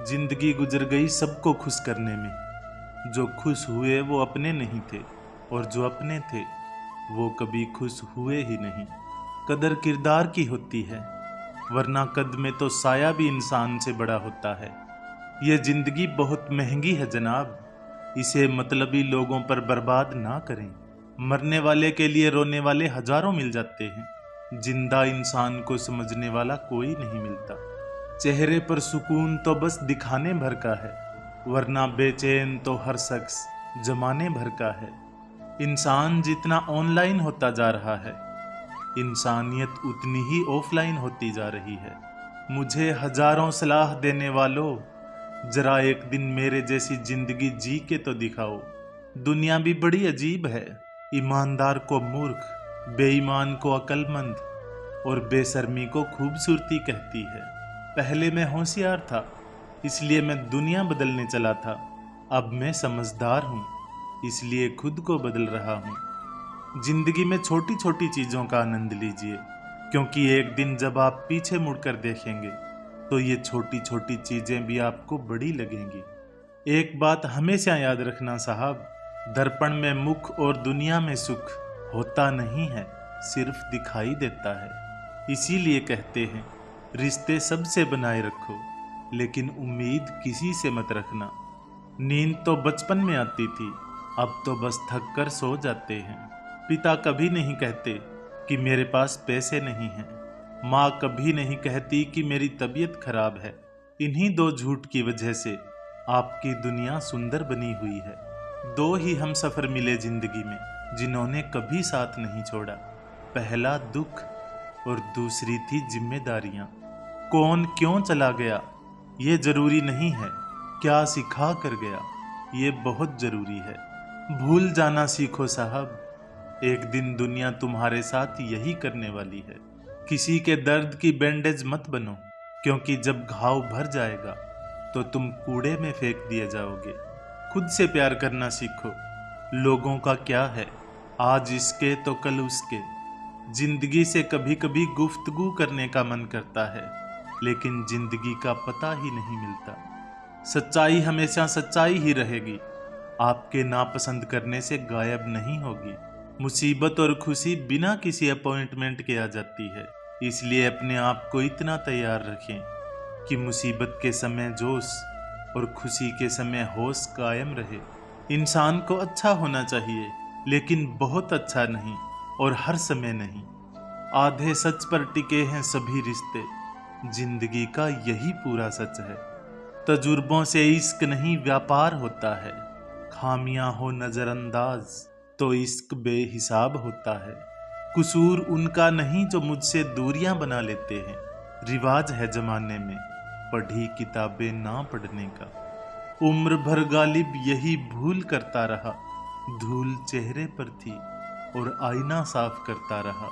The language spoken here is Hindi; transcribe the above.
जिंदगी गुजर गई सबको खुश करने में। जो खुश हुए वो अपने नहीं थे, और जो अपने थे वो कभी खुश हुए ही नहीं। कदर किरदार की होती है, वरना कद में तो साया भी इंसान से बड़ा होता है। ये जिंदगी बहुत महंगी है जनाब, इसे मतलबी लोगों पर बर्बाद ना करें। मरने वाले के लिए रोने वाले हजारों मिल जाते हैं, जिंदा इंसान को समझने वाला कोई नहीं मिलता। चेहरे पर सुकून तो बस दिखाने भर का है, वरना बेचैन तो हर शख्स जमाने भर का है। इंसान जितना ऑनलाइन होता जा रहा है, इंसानियत उतनी ही ऑफलाइन होती जा रही है। मुझे हजारों सलाह देने वालों, जरा एक दिन मेरे जैसी जिंदगी जी के तो दिखाओ। दुनिया भी बड़ी अजीब है, ईमानदार को मूर्ख, बेईमान को अक्लमंद और बेशर्मी को खूबसूरती कहती है। पहले मैं होशियार था, इसलिए मैं दुनिया बदलने चला था। अब मैं समझदार हूँ, इसलिए खुद को बदल रहा हूँ। जिंदगी में छोटी छोटी चीजों का आनंद लीजिए, क्योंकि एक दिन जब आप पीछे मुड़कर देखेंगे तो ये छोटी छोटी चीजें भी आपको बड़ी लगेंगी। एक बात हमेशा याद रखना साहब, दर्पण में मुख और दुनिया में सुख होता नहीं है, सिर्फ दिखाई देता है। इसीलिए कहते हैं रिश्ते सबसे बनाए रखो, लेकिन उम्मीद किसी से मत रखना। नींद तो बचपन में आती थी, अब तो बस थक कर सो जाते हैं। पिता कभी नहीं कहते कि मेरे पास पैसे नहीं हैं। माँ कभी नहीं कहती कि मेरी तबीयत खराब है। इन्हीं दो झूठ की वजह से आपकी दुनिया सुंदर बनी हुई है। दो ही हम सफर मिले जिंदगी में, जिन्होंने कभी साथ नहीं छोड़ा। पहला दुख और दूसरी थी जिम्मेदारियां। कौन क्यों चला गया ये जरूरी नहीं है, क्या सिखा कर गया ये बहुत जरूरी है। भूल जाना सीखो साहब, एक दिन दुनिया तुम्हारे साथ यही करने वाली है। किसी के दर्द की बैंडेज मत बनो, क्योंकि जब घाव भर जाएगा तो तुम कूड़े में फेंक दिए जाओगे। खुद से प्यार करना सीखो, लोगों का क्या है, आज इसके तो कल उसके। जिंदगी से कभी कभी गुफ्तगू करने का मन करता है, लेकिन जिंदगी का पता ही नहीं मिलता। सच्चाई हमेशा सच्चाई ही रहेगी, आपके नापसंद करने से गायब नहीं होगी। मुसीबत और खुशी बिना किसी अपॉइंटमेंट के आ जाती है, इसलिए अपने आप को इतना तैयार रखें कि मुसीबत के समय जोश और खुशी के समय होश कायम रहे। इंसान को अच्छा होना चाहिए, लेकिन बहुत अच्छा नहीं और हर समय नहीं। आधे सच पर टिके हैं सभी रिश्ते, जिंदगी का यही पूरा सच है। तजुर्बों से इश्क नहीं व्यापार होता है, खामियां हो नजरअंदाज तो इश्क बेहिसाब होता है। कसूर उनका नहीं जो मुझसे दूरियां बना लेते हैं, रिवाज है जमाने में पढ़ी किताबें ना पढ़ने का। उम्र भर गालिब यही भूल करता रहा, धूल चेहरे पर थी और आईना साफ करता रहा।